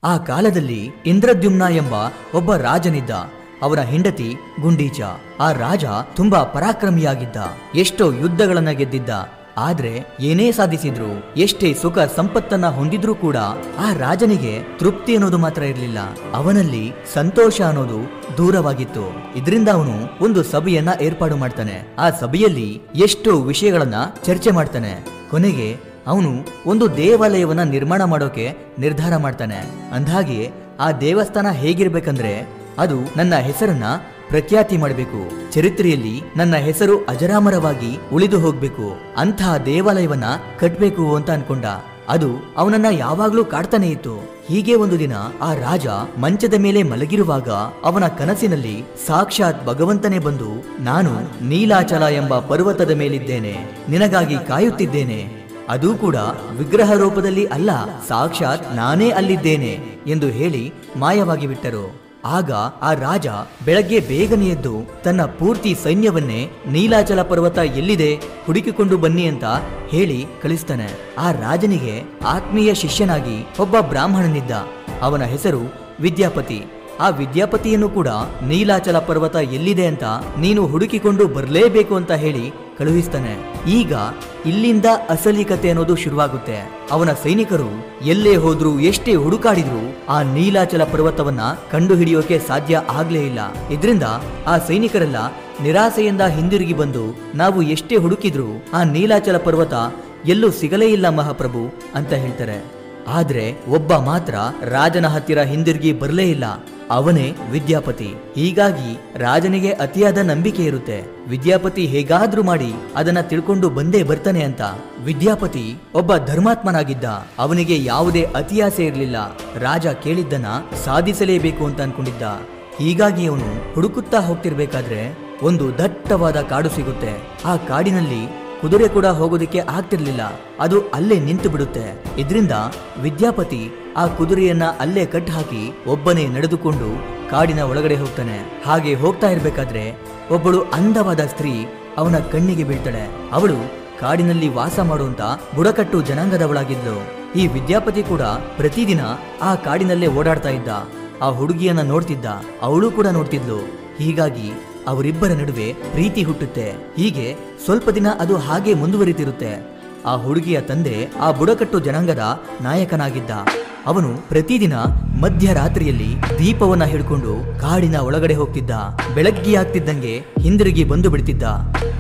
ಆ ಕಾಲದಲ್ಲಿ ಇಂದ್ರದ್ಯುಮ್ನ ಎಂಬ ಒಬ್ಬ ರಾಜನಿದ್ದ. ಅವನ ಹೆಂಡತಿ ಗುಂಡೀಚ. ಆ ರಾಜ ತುಂಬಾ ಪರಾಕ್ರಮಿಯಾಗಿದ್ದ. ಎಷ್ಟೋ ಯುದ್ಧಗಳನ್ನ ಗೆದ್ದಿದ್ದ. ಆದ್ರೆ ಏನೇ ಸಾಧಿಸಿದ್ರು, ಎಷ್ಟೇ ಸುಖ ಸಂಪತ್ತನ್ನ ಹೊಂದಿದ್ರೂ ಕೂಡ ಆ ರಾಜನಿಗೆ ತೃಪ್ತಿ ಅನ್ನೋದು ಮಾತ್ರ ಇರಲಿಲ್ಲ. ಅವನಲ್ಲಿ ಸಂತೋಷ ಅನ್ನೋದು ದೂರವಾಗಿತ್ತು. ಇದರಿಂದ ಅವನು ಒಂದು ಸಭೆಯನ್ನ ಏರ್ಪಾಡು ಮಾಡ್ತಾನೆ. ಆ ಸಭೆಯಲ್ಲಿ ಎಷ್ಟೋ ವಿಷಯಗಳನ್ನ ಚರ್ಚೆ ಮಾಡ್ತಾನೆ. ಕೊನೆಗೆ ಅವನು ಒಂದು ದೇವಾಲಯವನ್ನ ನಿರ್ಮಾಣ ಮಾಡೋಕೆ ನಿರ್ಧಾರ ಮಾಡ್ತಾನೆ. ಅಂದ್ಹಾಗೆ ಆ ದೇವಸ್ಥಾನ ಹೇಗಿರ್ಬೇಕಂದ್ರೆ, ಅದು ನನ್ನ ಹೆಸರನ್ನ ಪ್ರಖ್ಯಾತಿ ಮಾಡಬೇಕು, ಚರಿತ್ರೆಯಲ್ಲಿ ನನ್ನ ಹೆಸರು ಅಜರಾಮರವಾಗಿ ಉಳಿದು ಹೋಗ್ಬೇಕು, ಅಂತಹ ದೇವಾಲಯವನ್ನ ಕಟ್ಬೇಕು ಅಂತ ಅನ್ಕೊಂಡ. ಅದು ಅವನನ್ನ ಯಾವಾಗ್ಲೂ ಕಾಡ್ತಾನೆ ಇತ್ತು. ಹೀಗೆ ಒಂದು ದಿನ ಆ ರಾಜ ಮಂಚದ ಮೇಲೆ ಮಲಗಿರುವಾಗ ಅವನ ಕನಸಿನಲ್ಲಿ ಸಾಕ್ಷಾತ್ ಭಗವಂತನೇ ಬಂದು, ನಾನು ನೀಲಾಚಲ ಎಂಬ ಪರ್ವತದ ಮೇಲಿದ್ದೇನೆ, ನಿನಗಾಗಿ ಕಾಯುತ್ತಿದ್ದೇನೆ, ಅದೂ ಕೂಡ ವಿಗ್ರಹ ರೂಪದಲ್ಲಿ ಅಲ್ಲ, ಸಾಕ್ಷಾತ್ ನಾನೇ ಅಲ್ಲಿದ್ದೇನೆ ಎಂದು ಹೇಳಿ ಮಾಯವಾಗಿ ಬಿಟ್ಟರು. ಆಗ ಆ ರಾಜ ಬೆಳಗ್ಗೆ ಬೇಗನೆ ಎದ್ದು ತನ್ನ ಪೂರ್ತಿ ಸೈನ್ಯವನ್ನೇ ನೀಲಾಚಲ ಪರ್ವತ ಎಲ್ಲಿದೆ ಹುಡುಕಿಕೊಂಡು ಬನ್ನಿ ಅಂತ ಹೇಳಿ ಕಳಿಸ್ತಾನೆ. ಆ ರಾಜನಿಗೆ ಆತ್ಮೀಯ ಶಿಷ್ಯನಾಗಿ ಒಬ್ಬ ಬ್ರಾಹ್ಮಣನಿದ್ದ. ಅವನ ಹೆಸರು ವಿದ್ಯಾಪತಿ. ಆ ವಿದ್ಯಾಪತಿಯನ್ನು ಕೂಡ ನೀಲಾಚಲ ಪರ್ವತ ಎಲ್ಲಿದೆ ಅಂತ ನೀನು ಹುಡುಕಿಕೊಂಡು ಬರಲೇಬೇಕು ಅಂತ ಹೇಳಿ ಕಳುಹಿಸ್ತಾನೆ. ಈಗ ಇಲ್ಲಿಂದ ಅಸಲಿ ಕತೆ ಅನ್ನೋದು ಶುರುವಾಗುತ್ತೆ. ಅವನ ಸೈನಿಕರು ಎಲ್ಲೇ ಹೋದ್ರು, ಎಷ್ಟೇ ಹುಡುಕಾಡಿದ್ರು ಆ ನೀಲಾಚಲ ಪರ್ವತವನ್ನ ಕಂಡು ಹಿಡಿಯೋಕೆ ಸಾಧ್ಯ ಆಗ್ಲೇ ಇಲ್ಲ. ಇದರಿಂದ ಆ ಸೈನಿಕರೆಲ್ಲ ನಿರಾಸೆಯಿಂದ ಹಿಂದಿರುಗಿ ಬಂದು, ನಾವು ಎಷ್ಟೇ ಹುಡುಕಿದ್ರು ಆ ನೀಲಾಚಲ ಪರ್ವತ ಎಲ್ಲೂ ಸಿಗಲೇ ಇಲ್ಲ ಮಹಾಪ್ರಭು ಅಂತ ಹೇಳ್ತಾರೆ. ಆದ್ರೆ ಒಬ್ಬ ಮಾತ್ರ ರಾಜನ ಹತ್ತಿರ ಹಿಂದಿರುಗಿ ಬರಲೇ ಇಲ್ಲ. ಅವನೇ ವಿದ್ಯಾಪತಿ. ಹೀಗಾಗಿ ರಾಜನಿಗೆ ಅತಿಯಾದ ನಂಬಿಕೆ ಇರುತ್ತೆ, ವಿದ್ಯಾಪತಿ ಹೇಗಾದ್ರೂ ಮಾಡಿ ಅದನ್ನ ತಿಳ್ಕೊಂಡು ಬಂದೇ ಬರ್ತಾನೆ ಅಂತ. ವಿದ್ಯಾಪತಿ ಒಬ್ಬ ಧರ್ಮಾತ್ಮನಾಗಿದ್ದ. ಅವನಿಗೆ ಯಾವುದೇ ಅತಿಯಾಸೆ ಇರಲಿಲ್ಲ. ರಾಜ ಕೇಳಿದ್ದನ್ನ ಸಾಧಿಸಲೇಬೇಕು ಅಂತ ಅನ್ಕೊಂಡಿದ್ದ. ಹೀಗಾಗಿ ಅವನು ಹುಡುಕುತ್ತಾ ಹೋಗ್ತಿರ್ಬೇಕಾದ್ರೆ ಒಂದು ದಟ್ಟವಾದ ಕಾಡು ಸಿಗುತ್ತೆ. ಆ ಕಾಡಿನಲ್ಲಿ ಕುದುರೆ ಕೂಡ ಹೋಗೋದಕ್ಕೆ ಆಗ್ತಿರ್ಲಿಲ್ಲ. ಅದು ಅಲ್ಲೇ ನಿಂತು ಬಿಡುತ್ತೆ. ಇದರಿಂದ ವಿದ್ಯಾಪತಿ ಆ ಕುದುರೆಯನ್ನ ಅಲ್ಲೇ ಕಟ್ ಹಾಕಿ ಒಬ್ಬನೇ ನಡೆದುಕೊಂಡು ಕಾಡಿನ ಒಳಗಡೆ ಹೋಗ್ತಾನೆ. ಹಾಗೆ ಹೋಗ್ತಾ ಇರ್ಬೇಕಾದ್ರೆ ಒಬ್ಬಳು ಅಂದವಾದ ಸ್ತ್ರೀ ಅವನ ಕಣ್ಣಿಗೆ ಬೀಳ್ತಾಳೆ. ಅವಳು ಕಾಡಿನಲ್ಲಿ ವಾಸ ಮಾಡುವಂತ ಬುಡಕಟ್ಟು ಜನಾಂಗದವಳಾಗಿದ್ಲು. ಈ ವಿದ್ಯಾಪತಿ ಕೂಡ ಪ್ರತಿದಿನ ಆ ಕಾಡಿನಲ್ಲೇ ಓಡಾಡ್ತಾ ಇದ್ದ. ಆ ಹುಡುಗಿಯನ್ನ ನೋಡ್ತಿದ್ದ, ಅವಳು ಕೂಡ ನೋಡ್ತಿದ್ಲು. ಹೀಗಾಗಿ ಅವರಿಬ್ಬರ ನಡುವೆ ಪ್ರೀತಿ ಹುಟ್ಟುತ್ತೆ. ಹೀಗೆ ಸ್ವಲ್ಪ ದಿನ ಅದು ಹಾಗೆ ಮುಂದುವರಿತಿರುತ್ತೆ. ಆ ಹುಡುಗಿಯ ತಂದೆ ಆ ಬುಡಕಟ್ಟು ಜನಾಂಗದ ನಾಯಕನಾಗಿದ್ದ. ಅವನು ಪ್ರತಿದಿನ ಮಧ್ಯರಾತ್ರಿಯಲ್ಲಿ ದೀಪವನ್ನ ಹಿಡ್ಕೊಂಡು ಕಾಡಿನ ಒಳಗಡೆ ಹೋಗ್ತಿದ್ದ. ಬೆಳಗ್ಗೆ ಆಗ್ತಿದ್ದಂಗೆ ಹಿಂದಿರುಗಿ ಬಂದು ಬಿಡ್ತಿದ್ದ.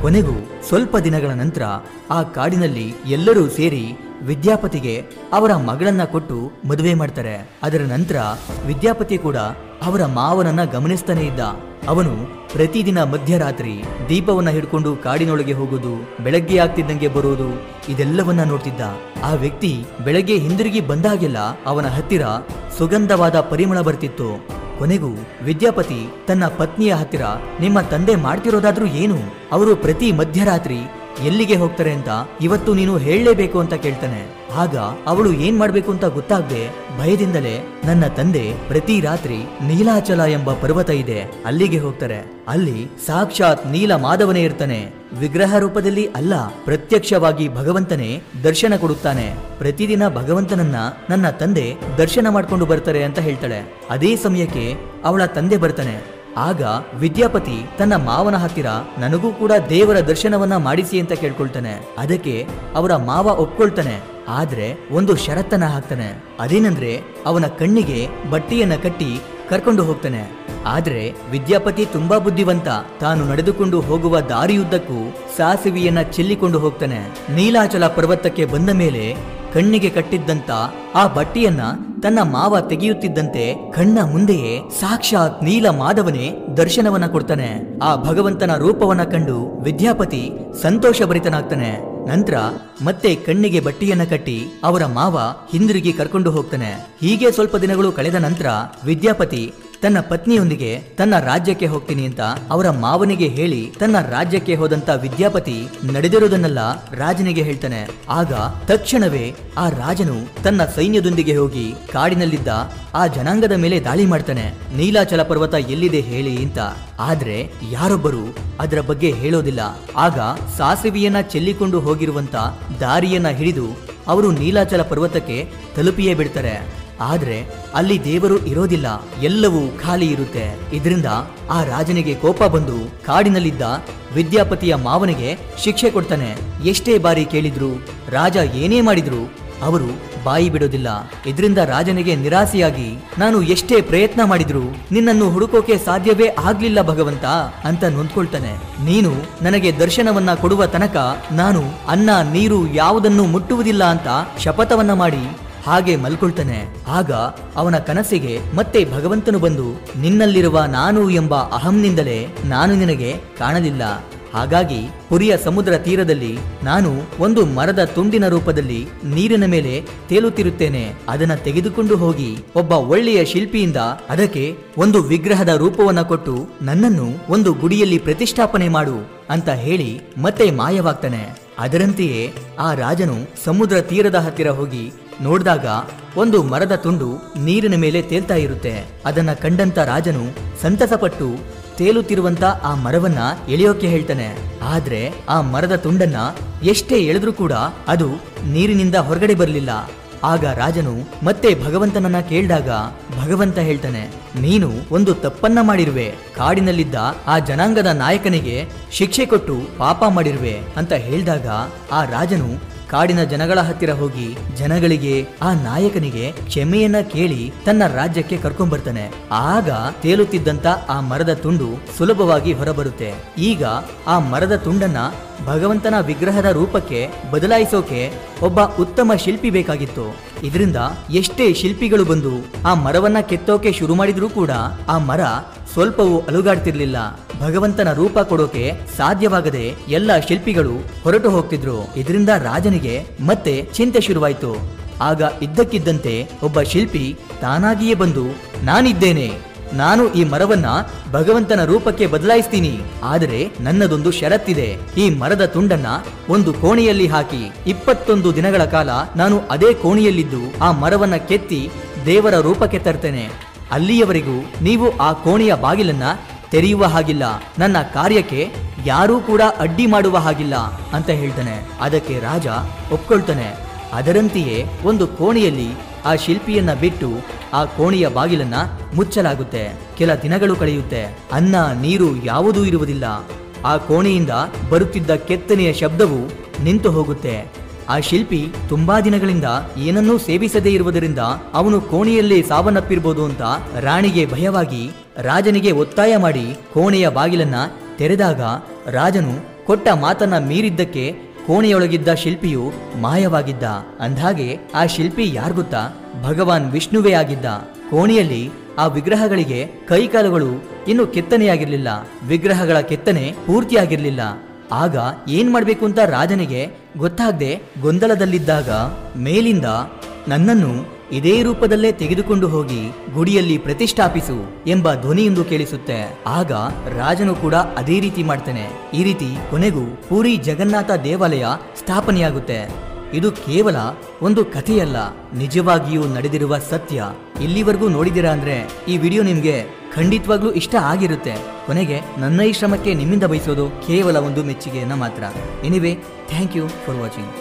ಕೊನೆಗೂ ಸ್ವಲ್ಪ ದಿನಗಳ ನಂತರ ಆ ಕಾಡಿನಲ್ಲಿ ಎಲ್ಲರೂ ಸೇರಿ ವಿದ್ಯಾಪತಿಗೆ ಅವರ ಮಗಳನ್ನ ಕೊಟ್ಟು ಮದುವೆ ಮಾಡ್ತಾರೆ. ಅದರ ನಂತರ ವಿದ್ಯಾಪತಿ ಕೂಡ ಅವರ ಮಾವನನ್ನ ಗಮನಿಸ್ತಾನೆ ಇದ್ದ. ಅವನು ಪ್ರತಿದಿನ ಮಧ್ಯರಾತ್ರಿ ದೀಪವನ್ನ ಹಿಡ್ಕೊಂಡು ಕಾಡಿನೊಳಗೆ ಹೋಗುವುದು, ಬೆಳಗ್ಗೆ ಆಗ್ತಿದ್ದಂಗೆ ಬರುವುದು, ಇದೆಲ್ಲವನ್ನ ನೋಡ್ತಿದ್ದ. ಆ ವ್ಯಕ್ತಿ ಬೆಳಗ್ಗೆ ಹಿಂದಿರುಗಿ ಬಂದಾಗೆಲ್ಲ ಅವನ ಹತ್ತಿರ ಸುಗಂಧವಾದ ಪರಿಮಳ ಬರ್ತಿತ್ತು. ಕೊನೆಗೂ ವಿದ್ಯಾಪತಿ ತನ್ನ ಪತ್ನಿಯ ಹತ್ತಿರ, ನಿಮ್ಮ ತಂದೆ ಮಾಡ್ತಿರೋದಾದ್ರೂ ಏನು? ಅವರು ಪ್ರತಿ ಮಧ್ಯರಾತ್ರಿ ಎಲ್ಲಿಗೆ ಹೋಗ್ತಾರೆ ಅಂತ ಇವತ್ತು ನೀನು ಹೇಳಲೇಬೇಕು ಅಂತ ಕೇಳ್ತಾನೆ. ಆಗ ಅವಳು ಏನ್ ಮಾಡ್ಬೇಕು ಅಂತ ಗೊತ್ತಾಗದೆ ಭಯದಿಂದಲೇ, ನನ್ನ ತಂದೆ ಪ್ರತಿ ರಾತ್ರಿ ನೀಲಾಚಲ ಎಂಬ ಪರ್ವತ ಇದೆ, ಅಲ್ಲಿಗೆ ಹೋಗ್ತಾರೆ. ಅಲ್ಲಿ ಸಾಕ್ಷಾತ್ ನೀಲ ಮಾಧವನೇ ಇರ್ತಾನೆ, ವಿಗ್ರಹ ರೂಪದಲ್ಲಿ ಅಲ್ಲ, ಪ್ರತ್ಯಕ್ಷವಾಗಿ ಭಗವಂತನೇ ದರ್ಶನ ಕೊಡುತ್ತಾನೆ. ಪ್ರತಿದಿನ ಭಗವಂತನನ್ನ ನನ್ನ ತಂದೆ ದರ್ಶನ ಮಾಡ್ಕೊಂಡು ಬರ್ತಾರೆ ಅಂತ ಹೇಳ್ತಾಳೆ. ಅದೇ ಸಮಯಕ್ಕೆ ಅವಳ ತಂದೆ ಬರ್ತಾನೆ. ಆಗ ವಿದ್ಯಾಪತಿ ತನ್ನ ಮಾವನ ಹತ್ತಿರ, ನನಗೂ ಕೂಡ ದೇವರ ದರ್ಶನವನ್ನ ಮಾಡಿಸಿ ಅಂತ ಕೇಳ್ಕೊಳ್ತಾನೆ. ಅದಕ್ಕೆ ಅವರ ಮಾವ ಒಪ್ಕೊಳ್ತಾನೆ. ಆದ್ರೆ ಒಂದು ಷರತ್ತನ್ನ ಹಾಕ್ತಾನೆ. ಅದೇನಂದ್ರೆ ಅವನ ಕಣ್ಣಿಗೆ ಬಟ್ಟೆಯನ್ನ ಕಟ್ಟಿ ಕರ್ಕೊಂಡು ಹೋಗ್ತಾನೆ. ಆದ್ರೆ ವಿದ್ಯಾಪತಿ ತುಂಬಾ ಬುದ್ಧಿವಂತ. ತಾನು ನಡೆದುಕೊಂಡು ಹೋಗುವ ದಾರಿಯುದ್ದಕ್ಕೂ ಸಾಸಿವೆಯನ್ನ ಚೆಲ್ಲಿಕೊಂಡು ಹೋಗ್ತಾನೆ. ನೀಲಾಚಲ ಪರ್ವತಕ್ಕೆ ಬಂದ ಮೇಲೆ ಕಣ್ಣಿಗೆ ಕಟ್ಟಿದ್ದಂತ ಆ ಬಟ್ಟೆಯನ್ನ ತನ್ನ ಮಾವ ತೆಗೆಯುತ್ತಿದ್ದಂತೆ ಕಣ್ಣ ಮುಂದೆಯೇ ಸಾಕ್ಷಾತ್ ನೀಲ ಮಾಧವನೇ ದರ್ಶನವನ್ನ ಕೊಡ್ತಾನೆ. ಆ ಭಗವಂತನ ರೂಪವನ್ನ ಕಂಡು ವಿದ್ಯಾಪತಿ ಸಂತೋಷಭರಿತನಾಗ್ತಾನೆ. ನಂತರ ಮತ್ತೆ ಕಣ್ಣಿಗೆ ಬಟ್ಟೆಯನ್ನ ಕಟ್ಟಿ ಅವರ ಮಾವ ಹಿಂದಿರುಗಿ ಕರ್ಕೊಂಡು ಹೋಗ್ತಾನೆ. ಹೀಗೆ ಸ್ವಲ್ಪ ದಿನಗಳು ಕಳೆದ ನಂತರ ವಿದ್ಯಾಪತಿ ತನ್ನ ಪತ್ನಿಯೊಂದಿಗೆ ತನ್ನ ರಾಜ್ಯಕ್ಕೆ ಹೋಗ್ತೀನಿ ಅಂತ ಅವರ ಮಾವನಿಗೆ ಹೇಳಿ ತನ್ನ ರಾಜ್ಯಕ್ಕೆ ಹೋದಂತ ವಿದ್ಯಾಪತಿ ನಡೆದಿರುವುದನ್ನೆಲ್ಲ ರಾಜನಿಗೆ ಹೇಳ್ತಾನೆ. ಆಗ ತಕ್ಷಣವೇ ಆ ರಾಜನು ತನ್ನ ಸೈನ್ಯದೊಂದಿಗೆ ಹೋಗಿ ಕಾಡಿನಲ್ಲಿದ್ದ ಆ ಜನಾಂಗದ ಮೇಲೆ ದಾಳಿ ಮಾಡ್ತಾನೆ. ನೀಲಾಚಲ ಪರ್ವತ ಎಲ್ಲಿದೆ ಹೇಳಿ ಅಂತ. ಆದ್ರೆ ಯಾರೊಬ್ಬರು ಅದರ ಬಗ್ಗೆ ಹೇಳೋದಿಲ್ಲ. ಆಗ ಸಾಸಿವೆಯನ್ನ ಚೆಲ್ಲಿಕೊಂಡು ಹೋಗಿರುವಂತ ದಾರಿಯನ್ನ ಹಿಡಿದು ಅವರು ನೀಲಾಚಲ ಪರ್ವತಕ್ಕೆ ತಲುಪಿಯೇ ಬಿಡ್ತಾರೆ. ಆದ್ರೆ ಅಲ್ಲಿ ದೇವರು ಇರೋದಿಲ್ಲ, ಎಲ್ಲವೂ ಖಾಲಿ ಇರುತ್ತೆ. ಇದರಿಂದ ಆ ರಾಜನಿಗೆ ಕೋಪ ಬಂದು ಕಾಡಿನಲ್ಲಿದ್ದ ವಿದ್ಯಾಪತಿಯ ಮಾವನಿಗೆ ಶಿಕ್ಷೆ ಕೊಡ್ತಾನೆ. ಎಷ್ಟೇ ಬಾರಿ ಕೇಳಿದ್ರು, ರಾಜ ಏನೇ ಮಾಡಿದ್ರು ಅವರು ಬಾಯಿ ಬಿಡೋದಿಲ್ಲ. ಇದರಿಂದ ರಾಜನಿಗೆ ನಿರಾಸೆಯಾಗಿ, ನಾನು ಎಷ್ಟೇ ಪ್ರಯತ್ನ ಮಾಡಿದ್ರು ನಿನ್ನನ್ನು ಹುಡುಕೋಕೆ ಸಾಧ್ಯವೇ ಆಗ್ಲಿಲ್ಲ ಭಗವಂತ ಅಂತ ನೊಂದ್ಕೊಳ್ತಾನೆ. ನೀನು ನನಗೆ ದರ್ಶನವನ್ನ ಕೊಡುವ ತನಕ ನಾನು ಅನ್ನ ನೀರು ಯಾವುದನ್ನು ಮುಟ್ಟುವುದಿಲ್ಲ ಅಂತ ಶಪಥವನ್ನ ಮಾಡಿ ಹಾಗೆ ಮಲ್ಕೊಳ್ತಾನೆ. ಆಗ ಅವನ ಕನಸಿಗೆ ಮತ್ತೆ ಭಗವಂತನು ಬಂದು, ನಿನ್ನಲ್ಲಿರುವ ನಾನು ಎಂಬ ಅಹಂನಿಂದಲೇ ನಾನು ನಿನಗೆ ಕಾಣಲಿಲ್ಲ. ಹಾಗಾಗಿ ಪುರಿಯ ಸಮುದ್ರ ತೀರದಲ್ಲಿ ನಾನು ಒಂದು ಮರದ ತುಂಡಿನ ರೂಪದಲ್ಲಿ ನೀರಿನ ಮೇಲೆ ತೇಲುತ್ತಿರುತ್ತೇನೆ. ಅದನ್ನ ತೆಗೆದುಕೊಂಡು ಹೋಗಿ ಒಬ್ಬ ಒಳ್ಳೆಯ ಶಿಲ್ಪಿಯಿಂದ ಅದಕ್ಕೆ ಒಂದು ವಿಗ್ರಹದ ರೂಪವನ್ನ ಕೊಟ್ಟು ನನ್ನನ್ನು ಒಂದು ಗುಡಿಯಲ್ಲಿ ಪ್ರತಿಷ್ಠಾಪನೆ ಮಾಡು ಅಂತ ಹೇಳಿ ಮತ್ತೆ ಮಾಯವಾಗ್ತಾನೆ. ಅದರಂತೆಯೇ ಆ ರಾಜನು ಸಮುದ್ರ ತೀರದ ಹತ್ತಿರ ಹೋಗಿ ನೋಡಿದಾಗ ಒಂದು ಮರದ ತುಂಡು ನೀರಿನ ಮೇಲೆ ತೇಲ್ತಾ ಇರುತ್ತೆ. ಅದನ್ನ ಕಂಡಂತ ರಾಜನು ಸಂತಸಪಟ್ಟು ತೇಲುತ್ತಿರುವಂತ ಆ ಮರವನ್ನ ಎಳೆಯೋಕೆ ಹೇಳ್ತಾನೆ. ಆದ್ರೆ ಆ ಮರದ ತುಂಡನ್ನ ಎಷ್ಟೇ ಎಳೆದ್ರೂ ಕೂಡ ಅದು ನೀರಿನಿಂದ ಹೊರಗಡೆ ಬರಲಿಲ್ಲ. ಆಗ ರಾಜನು ಮತ್ತೆ ಭಗವಂತನನ್ನ ಕೇಳಿದಾಗ ಭಗವಂತ ಹೇಳ್ತಾನೆ, ನೀನು ಒಂದು ತಪ್ಪನ್ನ ಮಾಡಿರುವೆ, ಕಾಡಿನಲ್ಲಿದ್ದ ಆ ಜನಾಂಗದ ನಾಯಕನಿಗೆ ಶಿಕ್ಷೆ ಕೊಟ್ಟು ಪಾಪ ಮಾಡಿರುವೆ ಅಂತ ಹೇಳಿದಾಗ ಆ ರಾಜನು ಕಾಡಿನ ಜನಗಳ ಹತ್ತಿರ ಹೋಗಿ ಜನಗಳಿಗೆ ಆ ನಾಯಕನಿಗೆ ಕ್ಷಮೆಯನ್ನ ಕೇಳಿ ತನ್ನ ರಾಜ್ಯಕ್ಕೆ ಕರ್ಕೊಂಡ್ಬರ್ತಾನೆ. ಆಗ ತೇಲುತ್ತಿದ್ದಂತ ಆ ಮರದ ತುಂಡು ಸುಲಭವಾಗಿ ಹೊರಬರುತ್ತೆ. ಈಗ ಆ ಮರದ ತುಂಡನ್ನ ಭಗವಂತನ ವಿಗ್ರಹದ ರೂಪಕ್ಕೆ ಬದಲಾಯಿಸೋಕೆ ಒಬ್ಬ ಉತ್ತಮ ಶಿಲ್ಪಿ ಬೇಕಾಗಿತ್ತು. ಇದರಿಂದ ಎಷ್ಟೇ ಶಿಲ್ಪಿಗಳು ಬಂದು ಆ ಮರವನ್ನ ಕೆತ್ತೋಕೆ ಶುರು ಮಾಡಿದ್ರೂ ಕೂಡ ಆ ಮರ ಸ್ವಲ್ಪವೂ ಅಲುಗಾಡ್ತಿರ್ಲಿಲ್ಲ. ಭಗವಂತನ ರೂಪ ಕೊಡೋಕೆ ಸಾಧ್ಯವಾಗದೆ ಎಲ್ಲ ಶಿಲ್ಪಿಗಳು ಹೊರಟು ಹೋಗ್ತಿದ್ರು. ಇದರಿಂದ ರಾಜನಿಗೆ ಮತ್ತೆ ಚಿಂತೆ ಶುರುವಾಯ್ತು. ಆಗ ಇದ್ದಕ್ಕಿದ್ದಂತೆ ಒಬ್ಬ ಶಿಲ್ಪಿ ತಾನಾಗಿಯೇ ಬಂದು, ನಾನಿದ್ದೇನೆ, ನಾನು ಈ ಮರವನ್ನ ಭಗವಂತನ ರೂಪಕ್ಕೆ ಬದಲಾಯಿಸ್ತೀನಿ. ಆದರೆ ನನ್ನದೊಂದು ಷರತ್ತಿದೆ. ಈ ಮರದ ತುಂಡನ್ನ ಒಂದು ಕೋಣೆಯಲ್ಲಿ ಹಾಕಿ 21 ದಿನಗಳ ಕಾಲ ನಾನು ಅದೇ ಕೋಣೆಯಲ್ಲಿದ್ದು ಆ ಮರವನ್ನ ಕೆತ್ತಿ ದೇವರ ರೂಪಕ್ಕೆ ತರ್ತೇನೆ. ಅಲ್ಲಿಯವರೆಗೂ ನೀವು ಆ ಕೋಣೆಯ ಬಾಗಿಲನ್ನ ತೆರೆಯುವ ಹಾಗಿಲ್ಲ, ನನ್ನ ಕಾರ್ಯಕ್ಕೆ ಯಾರೂ ಕೂಡ ಅಡ್ಡಿ ಮಾಡುವ ಹಾಗಿಲ್ಲ ಅಂತ ಹೇಳ್ತಾನೆ. ಅದಕ್ಕೆ ರಾಜ ಒಪ್ಕೊಳ್ತಾನೆ. ಅದರಂತೆಯೇ ಒಂದು ಕೋಣೆಯಲ್ಲಿ ಆ ಶಿಲ್ಪಿಯನ್ನ ಬಿಟ್ಟು ಆ ಕೋಣೆಯ ಬಾಗಿಲನ್ನ ಮುಚ್ಚಲಾಗುತ್ತೆ. ಕೆಲ ದಿನಗಳು ಕಳೆಯುತ್ತೆ. ಅನ್ನ ನೀರು ಯಾವುದೂ ಇರುವುದಿಲ್ಲ. ಆ ಕೋಣೆಯಿಂದ ಬರುತ್ತಿದ್ದ ಕೆತ್ತನೆಯ ಶಬ್ದವು ನಿಂತು ಹೋಗುತ್ತೆ. ಆ ಶಿಲ್ಪಿ ತುಂಬಾ ದಿನಗಳಿಂದ ಏನನ್ನೂ ಸೇವಿಸದೇ ಇರುವುದರಿಂದ ಅವನು ಕೋಣೆಯಲ್ಲೇ ಸಾವನ್ನಪ್ಪಿರ್ಬೋದು ಅಂತ ರಾಣಿಗೆ ಭಯವಾಗಿ ರಾಜನಿಗೆ ಒತ್ತಾಯ ಮಾಡಿ ಕೋಣೆಯ ಬಾಗಿಲನ್ನ ತೆರೆದಾಗ ರಾಜನು ಕೊಟ್ಟ ಮಾತನ್ನ ಮೀರಿದ್ದಕ್ಕೆ ಕೋಣೆಯೊಳಗಿದ್ದ ಶಿಲ್ಪಿಯು ಮಾಯವಾಗಿದ್ದ. ಅಂದ್ಹಾಗೆ ಆ ಶಿಲ್ಪಿ ಯಾರ್ ಗೊತ್ತಾ? ಭಗವಾನ್ ವಿಷ್ಣುವೇ ಆಗಿದ್ದ. ಕೋಣೆಯಲ್ಲಿ ಆ ವಿಗ್ರಹಗಳಿಗೆ ಕೈಕಾಲುಗಳು ಇನ್ನು ಕೆತ್ತನೆಯಾಗಿರ್ಲಿಲ್ಲ. ವಿಗ್ರಹಗಳ ಕೆತ್ತನೆ ಪೂರ್ತಿಯಾಗಿರ್ಲಿಲ್ಲ. ಆಗ ಏನ್ ಮಾಡ್ಬೇಕು ಅಂತ ರಾಜನಿಗೆ ಗೊತ್ತಾಗದೆ ಗೊಂದಲದಲ್ಲಿದ್ದಾಗ ಮೇಲಿಂದ, ನನ್ನನ್ನು ಇದೇ ರೂಪದಲ್ಲೇ ತೆಗೆದುಕೊಂಡು ಹೋಗಿ ಗುಡಿಯಲ್ಲಿ ಪ್ರತಿಷ್ಠಾಪಿಸು ಎಂಬ ಧ್ವನಿಯೊಂದು ಕೇಳಿಸುತ್ತೆ. ಆಗ ರಾಜನು ಕೂಡ ಅದೇ ರೀತಿ ಮಾಡ್ತಾನೆ. ಈ ರೀತಿ ಕೊನೆಗೂ ಪೂರಿ ಜಗನ್ನಾಥ ದೇವಾಲಯ ಸ್ಥಾಪನೆಯಾಗುತ್ತೆ. ಇದು ಕೇವಲ ಒಂದು ಕಥೆಯಲ್ಲ, ನಿಜವಾಗಿಯೂ ನಡೆದಿರುವ ಸತ್ಯ. ಇಲ್ಲಿವರೆಗೂ ನೋಡಿದಿರಾ ಅಂದ್ರೆ ಈ ವಿಡಿಯೋ ನಿಮ್ಗೆ ಖಂಡಿತವಾಗ್ಲೂ ಇಷ್ಟ ಆಗಿರುತ್ತೆ. ಕೊನೆಗೆ ನನ್ನ ಈ ಶ್ರಮಕ್ಕೆ ನಿಮ್ಮಿಂದ ಬಯಸೋದು ಕೇವಲ ಒಂದು ಮೆಚ್ಚುಗೆಯನ್ನ ಮಾತ್ರ. Anyway, thank you for watching.